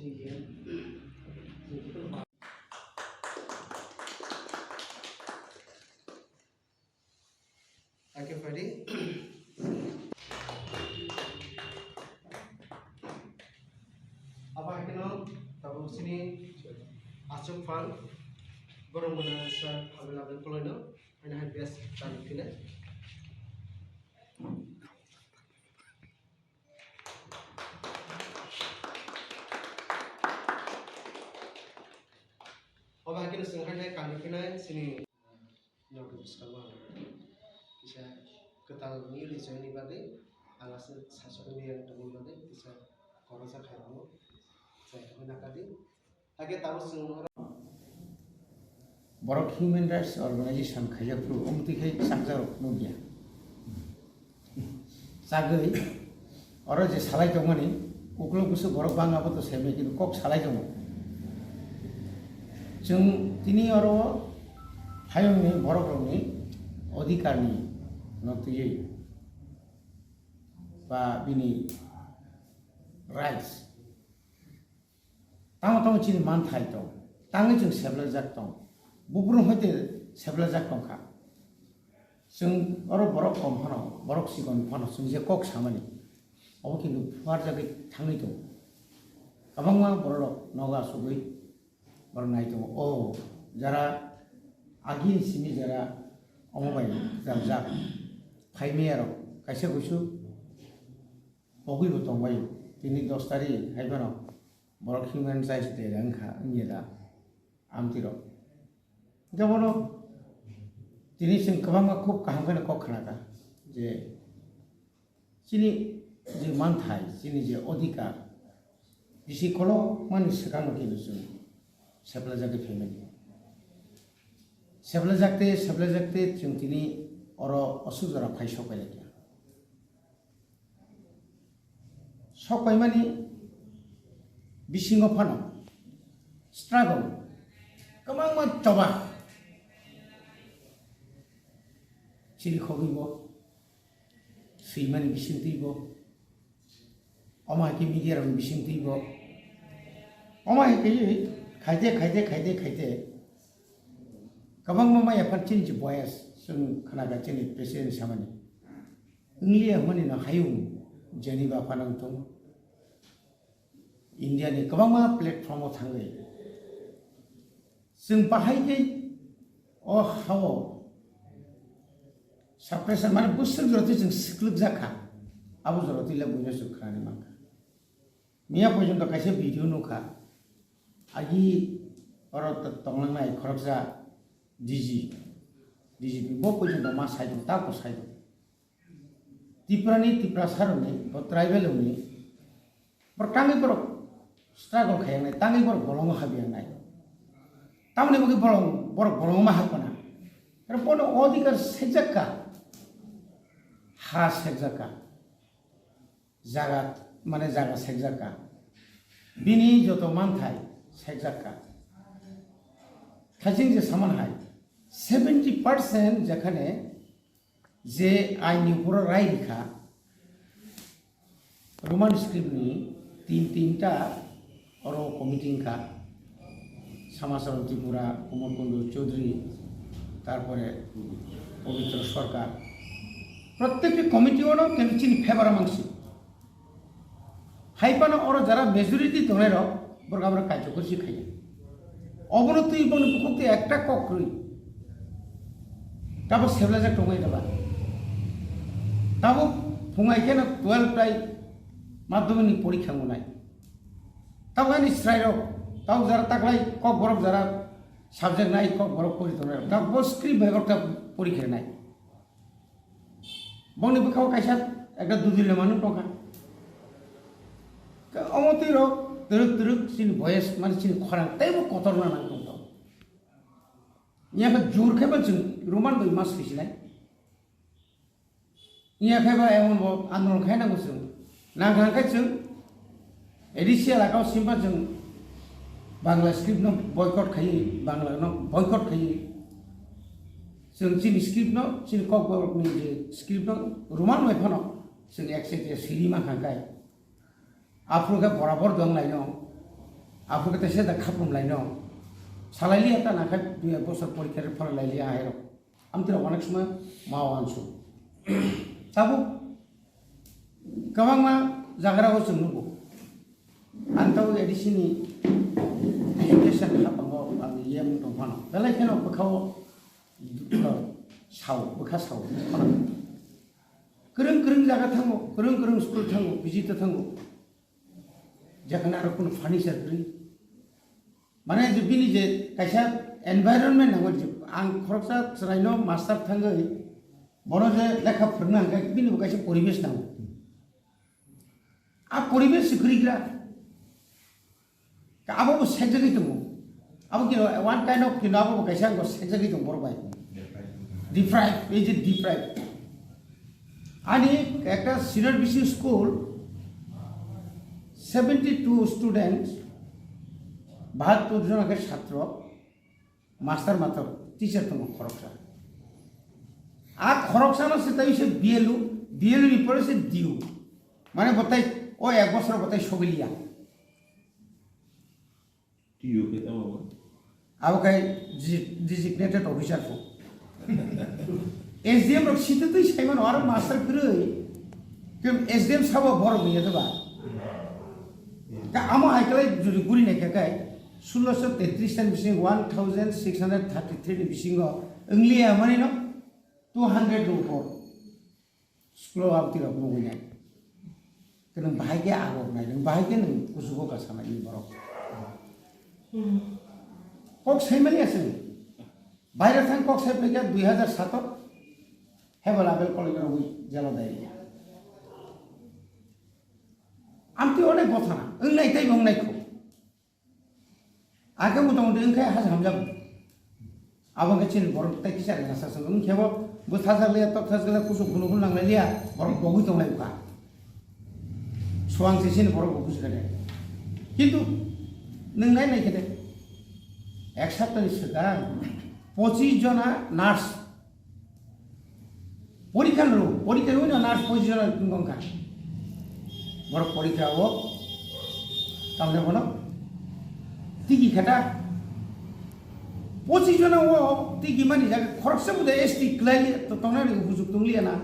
Thank you, Freddie. Apa kenal tahu sini asuk fan borong mana sa available kolonial and have best time kena. Apa kita sengaja kami kena sini nyok bersama bisa ketal ni lisoi ni bade alas sasok ni yang temu bade bisa korasa khairmu saya kena kadi agar tahu semua Borok Human Rights Organization khajapru omti khai sangjaro nubia sagai oro je salai jongani uklo busu borok banga boto seme kintu kok salai jongo jeng tini oro hayongni borok rokni अधिकारनि नक्तियै बा बिनि rights तांग चिनि मानथाय दं तांगै जों सेब्लाजाक दं बुब्रुं हयते सेब्लाजाक दंखा जों अरो बरक कमफानो बरक सिगन फानो जों जे कक सामानि अब किन्तु फुवार जागै थाङै दं गोबांमा बरक नगा सुगै बर नाय दं ओ जारा आगि सिनि जारा अमबाय जाबजाब फाइमेयारो काइसे गुसु बगैबो दंबाय दिनै 10 तारिख हायबानो बरक हिउमेन राइट्स डे रंखा निदा आमतिरो गबनो दिनै जों गोबां खूब काहामखौनो कखनागा जे जिनि जे मानथाय जिनि जे अधिकार बिसिखौल' मानि सिगां किन्तु जों सेब्लाजागै फेमिलि सेब्लाजाकते जों दिनै अरो असुजरा फायसबाय लागिया सबाय मानि बिसिङाव फानो स्ट्रागल गोबां मानसिबा सिलिखौबो सैमानि बिसिं दैबो अमाखि मिडियाराव बिसिं दैबो अमाखि खायदे गोबां मामा याफान चिनजि बयस जों खोनागासिनो प्रेसिडेन्ट सामानि इंलिया मानि ना हायुं जेनेबा फानांथों इन्डियानि गोबां मा प्लेटफर्माव थाङो जों बाहायगै अ हाव साप्रेसन माने बुस्थु जरते जों सिक्लुक जाखा आबु जरतिला बुइनो सुखरानि मांका मिया पर्यन्त काइसे भिडिअ नुखा आगि अर तंलांनाय खरकजा DGP बो पर्यन्त मा साइड ताको साइड तिप्रा सारनि ब ट्राइबल नि परटांगै बर स्ट्रागल खायनाय तांगै बर बलंग हाबियानाय तामने बगे बलंग मा हापना आरो बनो अधिकार सेजाका हा सेजाका जागा माने जागा सेजाका बिनि जतो मानथाय सेजाका खाजिं जे समान हाय 70% যেখানে যে আইনি উপর রায় লেখা রোমান স্ক্রিপ্টনি তিনটা অর কমিটিংকা সমাজসরণ ত্রিপুরা কুমরকুন্ডু চৌধুরী তারপরে পবিত্র সরকার প্রত্যেকটি কমিটিও কিন্তু চিনি ফেভার মাংসি হাইপানো অর যারা মেজরিটি দনের বর্গাবরা কার্য করছি খাইয়া অবনতি এবং বুকুতে একটা ককরই তারপর সেবলাজাক টঙ্গাই দেবা তাবো फुङाइखेनो 12 प्राय माध्यमिक परीक्षा मोनाय तावगानि स्राइरक ताव जरा ताकलाय कक बरक जरा सब्जेक्ट नाय कक बरक परितोनाय ताबो स्क्रिप्ट बेगरता परीक्षा नाय बंनि बखाव कायसा एकटा दुदिले मानु टका अमतिर तरक सिन भयस माने सिन खरां तैबो कतरना नांगौ त याखा जुरखेबा जों रोमान बै मास फैसिनाय याखेबा एमन आन्दोलन खायनांगौ जों नांखांखाय जों एडिसिया लागाव सिमबा जों बांला स्क्रिप्ट न बयकट खायो बांला न बयकट खायो जों जिन स्क्रिप्ट न जिन ककबरकनि जे स्क्रिप्ट न रोमान मैफान जों एक्सेप्ट सिरि माखांखाय आफ्रुगा बराबर दं लायनो आपको तो से खापुम लाइनो सालाइली आता ना खाय 2 बছর পরীক্ষার फरायलाइली आहायरो आमतिर अनेक समय मावानसु ताबो गोबां जाग्राखौ जों नुगौ आंताव एडिसिनि एजुकेशन हाबांगौ आं येम दंफानो बेलाय केन बखाव साव बखा साव गोरों गोरों जागा थांगौ गोरों गोरों स्कुल थांगौ बिजित थांगौ जाखना आरो कुन फार्निचार गै माने बिनि जे कायसा एनवायरनमेन्ट नांगौ आं खरकसा रायनो मास्टार थांगै बनो जे लेखा फोरोंनो हांगा बिनि कायसा परिबेश नांगौ आ परिबेश सिखरिग्रा आबो सेक्टरि दङ आबो कि वान काइन्ड अफ कि आबो कायसा आंगो सेक्टरि दङ बरबाय डिप्राइभ इज डिप्राइभ आनी একটা সিনিয়র বিসি স্কুল 72 স্টুডেন্টস 72 জন আগে ছাত্র মাস্টার মাত্র টিচার তো খরকসা আর খরকসা না সেটা হইছে বিএলু নি পরে সে দিউ মানে বতাই ও এক বছর বতাই সগলিয়া দিউ কে তাও আবো কাই ডিজিগনেটেড অফিসার ফো एसडीएम रक सिते तै साइमन आरो मास्टार गरै के एसडीएम साबो बर गय दबा का आमा हाइकलाय जुरि गुरि नै काय 1633 tan बिसिं 1633 नि बिसिं इंलिया माने न 200 ऊपर स्कुल आव तिरा बुगुनाय कन भाइगे आगो नाय नों भाइगे नों कुसुगो का सामानि बर कक साइमानि आसे बाहिर थां कक साइपले 2007 हेबल आबेल कलेजर बै जेला दायरिया आमति अनेक गथाना ओंनाय ताइ बंनायखौ आगे मथा-मथि ओंखाय हाज हामजाब आबंगे चिन बर ताइ किसार नासा संग खेबो बोथाजारलिया तथाजगला कुसु गुनुगुन लांनायलिया बर बगै दंनायखा सोआंसे चिन बर बुजिगले किन्तु नोंनाय नायखेदे एक सप्ताहनि सिगां 25 जना नार्स परीक्षा लो परीक्षा लो नार्स 25 जना गंगा बर परीक्षा हो तामने बनो तिगी खाता 25 जना वो तिगी मानि जागे खरकसे बुदे एसटी क्लाइली तो तंनानि हुजुक दंलिया ना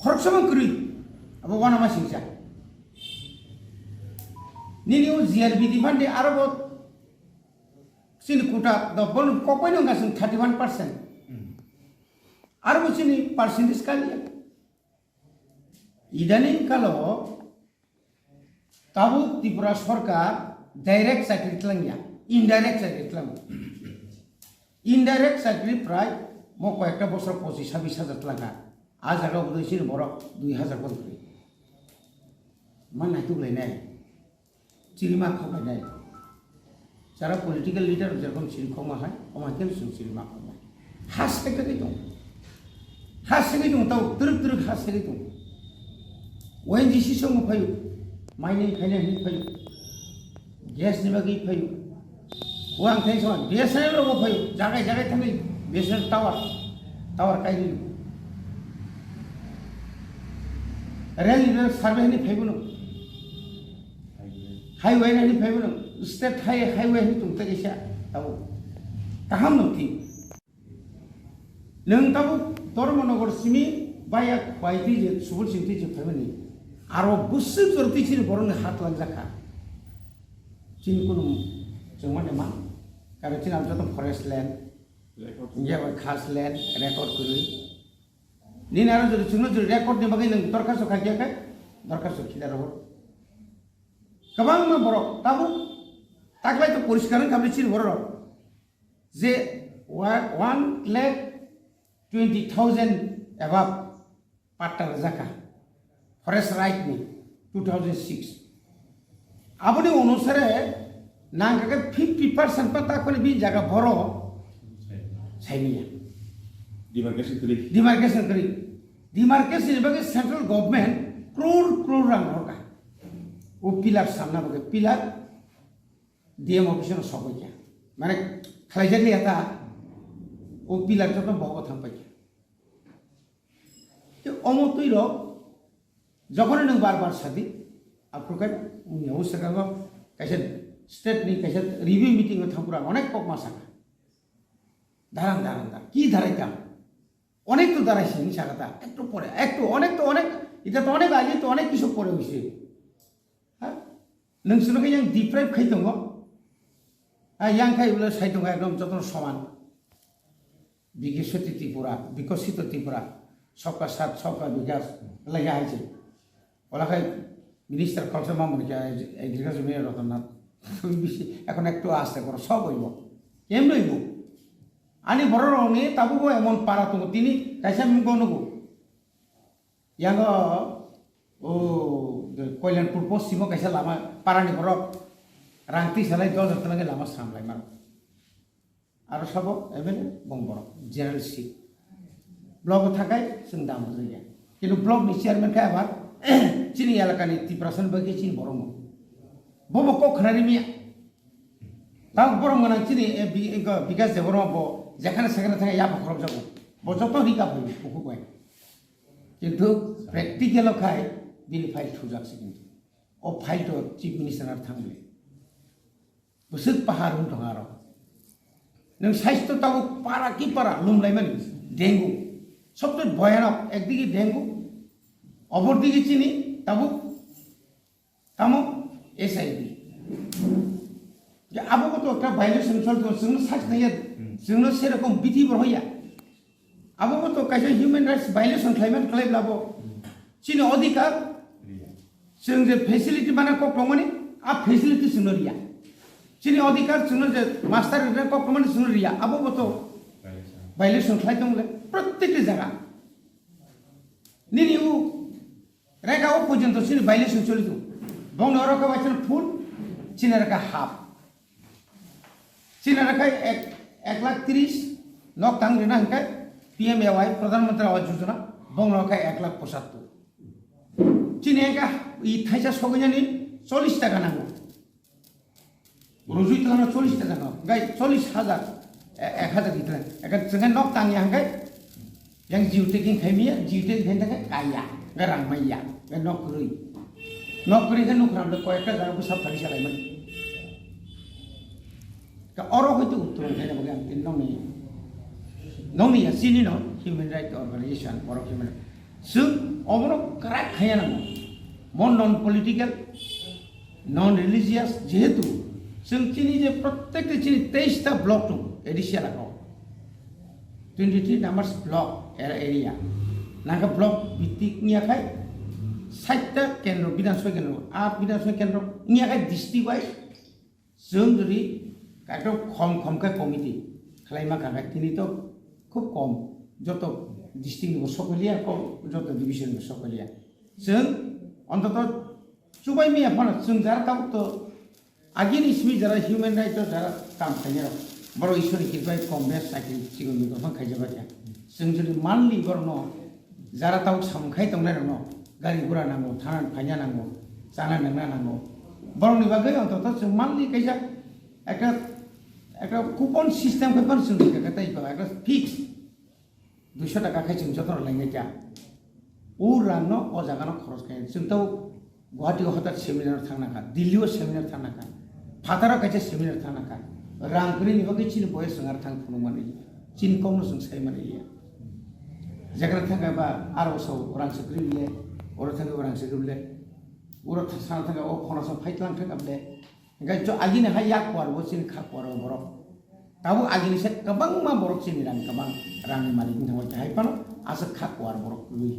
खरकसे मंकरि अब वाना मासिंसा निनिउ जीआरबी दिफान्डे आरोबो सिन कोटा द बन कोपैनो गासिन 31% आरो सिनि पार्सेन्टेज कालिया इदानीं कालो ताबु त्रिपुरा सरकार डाइरेक्ट चाकरि तलांगिया इनडाइरेक्ट चाकरि तलां इनडाइरेक्ट चाकरि प्राय म कयेकटा बছর 25-26 हाजार तलांगा आ जागा उदैसिन बर 2000 बन्धु मा नायथुलायनाय चिरिमा खबायनाय যারা পলিটিক্যাল লিডার যেরকম সিরিখমা হয় আমাকেও সিরিমা খমায় হাস থেকে দं हास सेगै दं ताव तुरुक तुरुक हास सेगै दं ओएनजीसी सम फैयो माइनि खायनो नि फैयो गेस नि बागै फैयो वां थाइ सम बेसेल रो फैयो जागाय जागाय थाङै बेसेल टावर कायनि रेल सार्भे नि फैबो न हाइवे नि फैबो न स्टेट हाइवे नि तुम तगैसा ताव गाहाम नथि नों ताव धर्मनगर सिमी बाया बायदि जे सुबुल सिंथि जे फैबोनि आरो बुसु जरतिसिन बरनो हात लांजाखा चिन कुनु जों माने मा कारण चिन आमचा तो फरेस्ट लैंड या खास लैंड रेकर्ड करि निन आरो जदि जोंनो जदि रेकर्ड नि बागै नों दरखास्त खाखियाखै दरखास्त खिला रहो गोबां मा बर ताबो ताकलाय तो परिष्कार खालामसिन बर जे 1,20,000 above patta jaka forest right ni 2006 aboni onusare nangka 50% pata kone bi jaga boro sainiya demarcation bagi central government crore rang hoka o pillar samna bagi pillar DM officer soboya mane khlaijani ata o pillar to bogo thampai অমতই রক যখন নং বারবার সাদি आपरुखाय उनियाव सगांगो कायसे state नि कायसे review meeting थांपुरा अनेक कक मासा दारां दारां दा की दाराइता অনেক তো দাঁড়াইছে নিশাখাতা একটু পরে একটু অনেক তো অনেক এটা তো অনেক আগে তো অনেক কিছু পরে হয়েছে হ্যাঁ নोंसोरखौ yang deprive খাই दङ yang খাই বলে সাই दङ একদম যত সমান বিকশিত ত্রিপুরা सबका साथ सबका विकास लगा है ওলাখাই মিনিস্টার কালচার মামুনিকা এগ্রিকালচার মিনিস্টার রতননাথ এখন একটু আস্তে করো সব হইব কেমন হইব Ani borong ni tabu ko emon para tunggu tini kaisa minggu nunggu. Yang Koilanpur Posimo kaisa lama para ni borok rangti salai dol tertenang lama samlai mar. Aru sabo even bong borok general seat. Blog thakai sendam terja. Kilo blog ni chairman kaya bar cini alakan ni 30% bagi cini borong. Bobo ko khnari mi. Tahu borong mana cini bigas de borong bo যেখানে সেখানে থাকে ইয়া খরচ যাব বজত রিকা হই বহু কয় কিন্তু practical খাই বিনি ফাইল থুজাকছে কিন্তু ও ফাইলটো চিফ মিনিস্টার থাকলে বসুত পাহাড় হুন দङ आरो नों স্বাস্থ্য তাও পারা কি পারা লুমলাইমান ডেঙ্গু সবচেয়ে ভয়ানক একদিকে ডেঙ্গু অপরদিকে চিনি তাবু কামো এসআইভি যে আবহাওয়া তো একটা ভাইলেশন চলতো जोंनो साक्ष नाया जोंनो सेरकम बिधि बरहैया आबहावा तो कायसे ह्यूमन राइट्स भाइलेशन खालामनानै खालायब्लाबो चिनि अधिकार जों जे फेसिलिटी बाना कक्लमानि आ फेसिलिटी जोंनो रिया चिनि अधिकार जोंनो जे मास्टार रे कक्लमानि जोंनो रिया आबहावा तो भाइलेशन खालायदोंले प्रत्येक जायगा निनिउ रेगाव पर्यन्त चिनि भाइलेशन चलिदों बंग रका बायसन फुल चिनि रका हाफ चिनि रका 1,30,000 नक थांग रेना हंकाय PMAY प्रधानमंत्री आवास योजना बंग रका 1,75,000 चिनि का इ थाइसा सगैनानि 40 टाका नांगौ रुजुय थाना 40 टाका नांगौ गाय 40,000 1,000 इतना एका जोंहा नक थांनि हंकाय yang jiu taking khamia jiu taking hen taka kaya garang maya ga nokri kan nukram le koyekta jara busap thari salaiman ka oro hoitu uttor khena bagi antin noni ya sini no human rights organization oro human sung omro karak khaya namo mon non political non religious jehetu sung chini je prottekta chini 23 ta block tu edisia lagao 23 numbers block area naga block bitik nya kai saita kendro bidanswa kendro a bidanswa kendro nya kai district wise जों जदि काटो खम का committee खालायमा का तिनि तो खूब कम जत district नि सकलिया जत डिविजन नि सकलिया जों अन्तत सुबाय मिया फन जों जार काम तो आगिन इसमी जरा ह्यूमन राइट जरा काम खायो बरो इसोरनि किरबाय कम बेस साइकिल सिगन नि दफां खायजाबा जों जदि मानलि बरनो जारा ताव सामखाय दंनाय न गारि गुरा नांगौ थाना फायना नांगौ जाना लोंना नांगौ बरनि बागै अन्तत जों मानलि खायजा একটা কুপন সিস্টেম পেপার শুনতে তাই একটা ফিক্স 200 টাকা খাই जों যতন লাইনাইটা ও রানো ও জায়গানো খরচ খাই जों তাও গুয়াহাটিও হঠাৎ সেমিনার থাকনাকা দিল্লিও সেমিনার থাকনাকা ফাতারাও কাছে সেমিনার থাকনাকা রাংকরি নিবাগै চিনি বয়স संगार थां फुनुमानै चिनि कमनो जों सायमानै जेग्रा थांगाबा आरो सौ रांसोग्रि बिले अर थांगा रांसोग्रिले उर थांगा थांगा ओ खनस फाइटलां थांगाबले गाय जो आगिने हाय याक वार वसिन खाक वार बरक ताबो आगिने से गोबां मा बरक चिनि रां गोबां रांनि मालिक थांगा हाय पानो आसे खाक वार बरक लुइ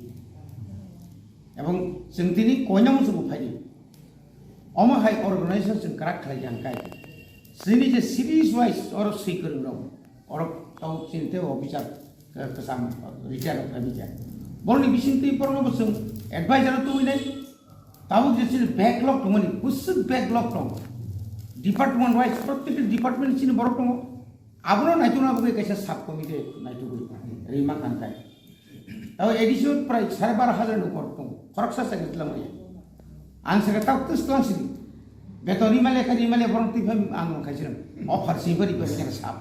एबं जों दिनै कयनाव जों फाइदि अमा हाय अर्गानाइजेशन जों क्राक खालाय जानकाय जोंनि जे सिरिज वाइज अर सैकरं दं अर ताव चिन्ते अफिसार kesam रिटायर अफिसार बरनि बिसिंति परनो जों एडभाइजर तो होइनाय ताबो जे बैकलॉग दंमोन गुसुग बैकलॉग दं डिपार्टमेंट वाइज प्रत्येक डिपार्टमेंट चिनि बरक दं आबनो नायथुना बगे कैसे सब कमिटि नायथुगु रिमा कानकाय ताव एडिशन प्राय 12,500 नो बरक दं खरकसा सेकेटला मय आं सेके ताव तस्लांसि बेतो रिमाले बरन तिफाम आं खायसिम अफार सिबरि बसे साब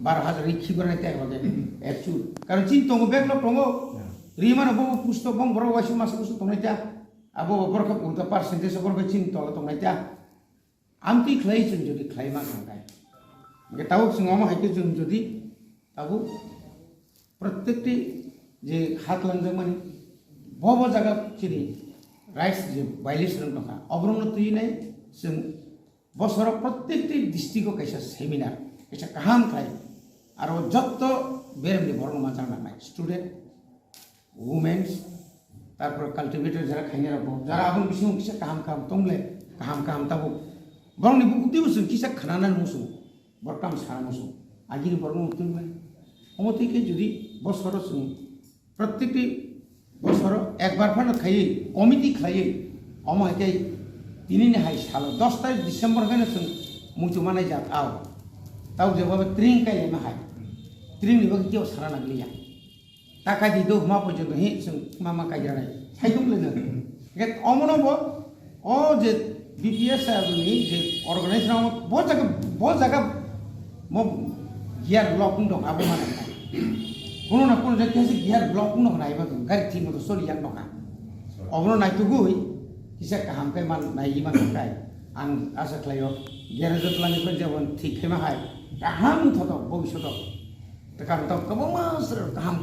12,000 खिबरनाय ताय बगे एक्चुअल कारण चिन दं बैकलॉग दं रिमानो बो पुस्तक बं बरो वासि मास पुस्तक दंनाय ता abo borok untuk persentage borok cing tol tong naita amti klai jeng jadi klai mak angkai nggak tahu semua itu jeng jadi tahu प्रत्येकटी जे हात लांजोंमोन बबा जागा चिनि राइस जे वायलेस रंगखा अब्रंनो तुइनाय जों बसराव प्रत्येकटी डिस्ट्रिक्टआव कैसा सेमिनार कैसा काहाम खाय आरो जत्त बेरेमनि बरंमा जानाय स्टुडेन्ट वुमेन्स तारपर काल्टिवेटर जरा खायनो राबो जरा आबुं बिसिं किसा काहाम तंले काहाम ताबो बरंनि बुकुति बुसुं किसा खानानान मुसु बरकाम सारा मुसु आगिनि बरंनो तुइनाय अमतिके जुदि बसर जों प्रत्येकटी बसर एकबार फानो खायो कमिटि खायो अमहायके दिनैनि हाय साल 10 तारिख डिसेम्बर खानो जों मुजुमानाय जाथाव ताव जेबाबो ट्रिं कायले माहाय ट्रिं निबो कियाव सारा नागलिया ताका दिदो मा पर्यन्त हे जों मा कायजानाय साइदुं लेनो के अमनबो अ जे बीपीएस नि जे अर्गानाइजेशन बहुत जगह म गियार ब्लॉक दं आबो माने কোনো না কোনো জায়গায় আছে গিয়ার ব্লক ন নাইবা তো গাড়ি ঠিক মতো চলি যাক নকা অবনো নাইতুগুই কিসা কাহামকাই মান নাইই মান কাই आं आसा खालायो ग्यारेज लांनिफ्राय जेबन ठीक खायमा हाय गाहाम थतो भबिष्यत कारण ताव गोबां मासर गाहाम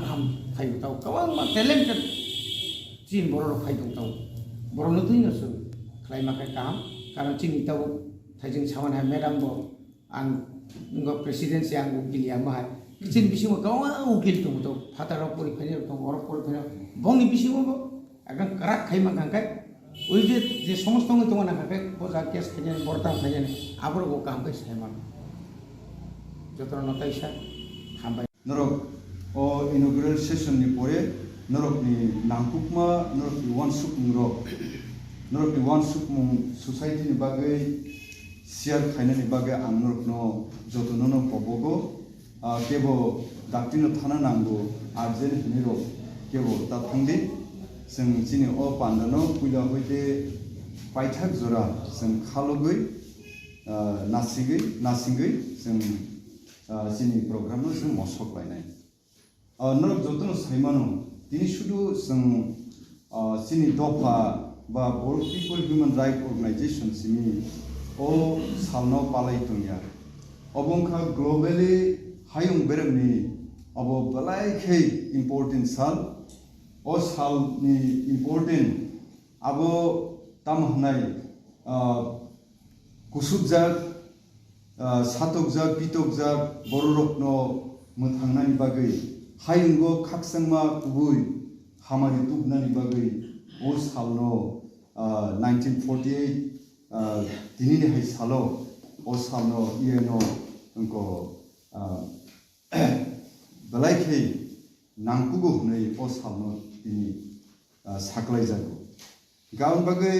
फायो ताव गोबां टेलेन्टेड चिन बर' फायदों ताव बर'नो तुइनोसो खालायमाखाय गाहाम कारण चिनि ताव थाइजों सावन हाय मेडाम बो आं इंगो प्रेसिडेन्सि आं गिलिया माहाय किचन बिसिङाव गोबां उकिल दं तो फाताराव परिफायनाय दं अरब परिफायनाय बंनि बिसिङावबो एकदम काराक खायमा गांखाय ওই যে সমস্ত দङ नाखाय बजा केस खायनो बरता खायनो आबरगो गांखाय सायमा जतन नताइसा हामबाय नरक ओ इनॉग्रेल सेशन नि परे नरक नि नांकुकमा नरक नि वान सुकमुं सोसाइटी नि बागै सियार खायनानि बागै आं नरक न जतन पबगो केबो दाक्तिनो थाना नांगौ आर्जेन हिनिरो केबो ता थांदि जों जिनि अ पान्दानो पुइला होइते पाइथाक जरा जों खालगै नासिगै जों जिनि प्रग्रामनो जों मसक लायनाय नरक जतन साइमानो दिनि शुदु जों जिनि दफा बा बर' पिपल ह्यूमन राइट अर्गेनाइजेशन सिनि अ सालनाव पालायतोंया अबंखा ग्लोबली हायुं बेरेमनि अब बलायखै इम्पोर्टेन्ट साल ओ सालनि इम्पोर्टेन्ट अब तामहनाय कुसुबजाक सातकजाक बितकजाक बर' रत्न मोथांनानि बागै हायुंगो खाकसांमा गुबै हामारि तुबनानि बागै ओ सालनो 1948 दिनैनि हाय सालो ओ सालनो इएनो अंको बलायखै नांकुगो हनै ओ सालनो दिनै साख्लाय जागौ गाउन बागै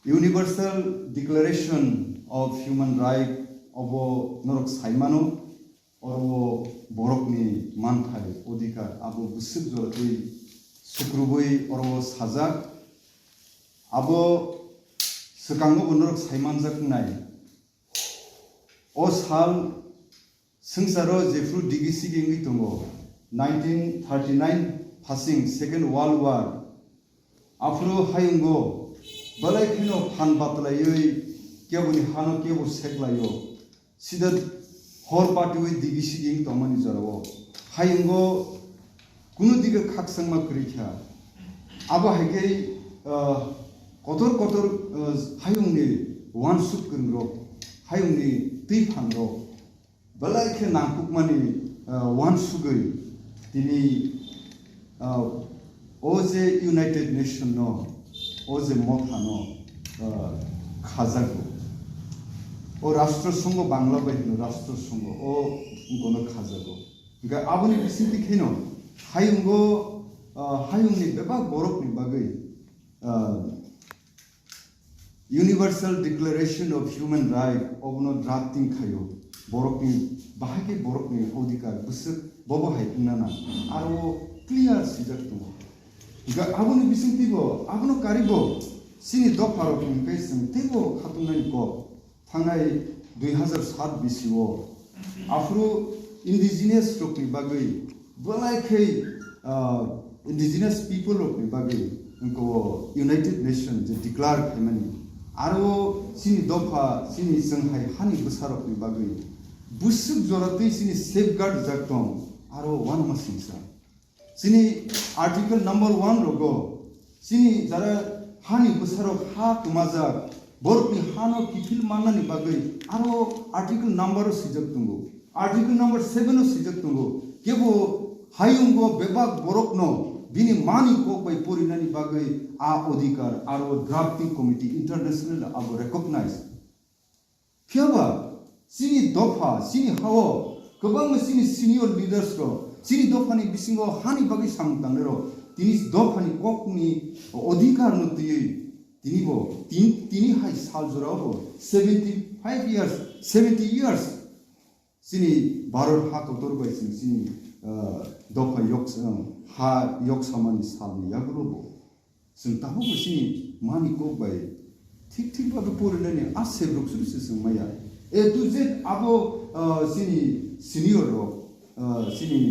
universal declaration of human right अब नरक साइमानो और वो बरकनि मानथाय अधिकार अब बुसुक जरै सुक्रुबै और वो साजाक अब सकांगो नरक साइमान जाकनाय ओ साल संसारो जेफ्रु दिगिसि गेंगि दंगो 1939 passing second world war afro हायुंगो बलायखिनो फान बातलायै केबुनि हानो केबु सेकलायो सिदा हर पार्टीवे दिगिसि गेंगि तमानि जरावो हायुंगो कुनु दिगे खाकसांमा करिखा आबो हायकै कतर हायुंनि वान सुप गंग्रो हायुंनि दै फानरो बलायखे नांकुकमानि वान सुगै दिनै ओ जे यूनाइटेड नेशन नो ओ जे मथानो खाजागो ओ राष्ट्रसंघ बांला बायनो राष्ट्रसंघ ओ गनो खाजागो गा आबुनि बिसिंति खैनो हायुंनि बेबा बरकनि बागै universal declaration of human right अबनो ड्राफ्टिंग खायो बरकनि बाहागे बरकनि अधिकार बुसुक बबो हायकुनाना आरो क्लियर सिजाक दङ गा आबुनि बिसिंतिबो आबनो कारिबो सिनि दफारो किनकै जों तेबो खातुमनाय को थांनाय 2007 बिसिओ आफ्रो इंडिजिनियस रकनि बागै बलायखै इंडिजिनियस पीपल रकनि बागै को यूनाइटेड नेशन जे डिक्लेयर खालामनि आरो सिनि दफा सिनि जोंहाय हानि बोसारकनि बागै बुसुक जरातै सिनि सेफगार्ड जाक दं आरो वान मासिंसा सिनि आर्टिकल नंबर 1 रगो सिनि जारा हानि बोसारक हा कमाजाक बरकनि हानो किफिल माननानि बागै आरो आर्टिकल नंबर सिजक दंगो आर्टिकल नंबर 7 सिजक दंगो केबो हायुंगो बेबाक बरकनो बिनि मानि कोक बाय परिनानि बागै आ अधिकार आरो ड्राफ्टिंग कमिटी इंटरनेशनल आबो रिकॉग्नाइज क्याबा सिनि दफा सिनि हावो गोबां सिनि सिनियर लीडर्स रो सिनि दफानि बिसिंगो हानि बागै सांतांने रो तिनि दफानि कोकनि अधिकार नतियै तिनिबो तिनि हाय सालजुरावबो 70 years सिनि भारत हा कतर बाय सिनि दफा हा यक्सामानि सालनि यागुरबो जों ताबो सिनि मानि कोक बाय ठीक बाबो परिनानि आसे ब्रक्सुरिस जों माया ए टू जेड आबो सिनि सिनियर रो सिनि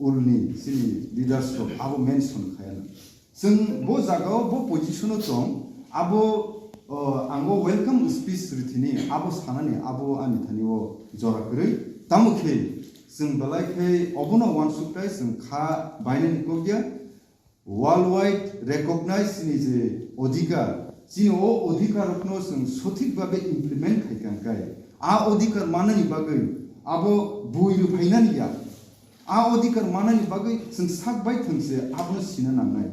उलनि सिनि लीडर्स रो आबो मेंशन खायाना जों बो जागाव बो पोजिशनाव दं आबो आंगो वेलकाम स्पीच रिथिनि आबो सानानि आबो आनि थानिओ जराकरै तामुखे जों बलायखे अबनो वान सुक्ताय जों खा बायनानि कोगिया वर्ल्ड वाइड रिकॉग्नाइज सिनि जे अधिकार सिनि ओ अधिकारखनो जों सठिक भाबे इमप्लिमेंट खायखांखाय आ अधिकार माननानि बागै आबो बुइरो फायनानिया आ अधिकार माननानि बागै जों साकबाय थोंसे आबनो सिना नांनाय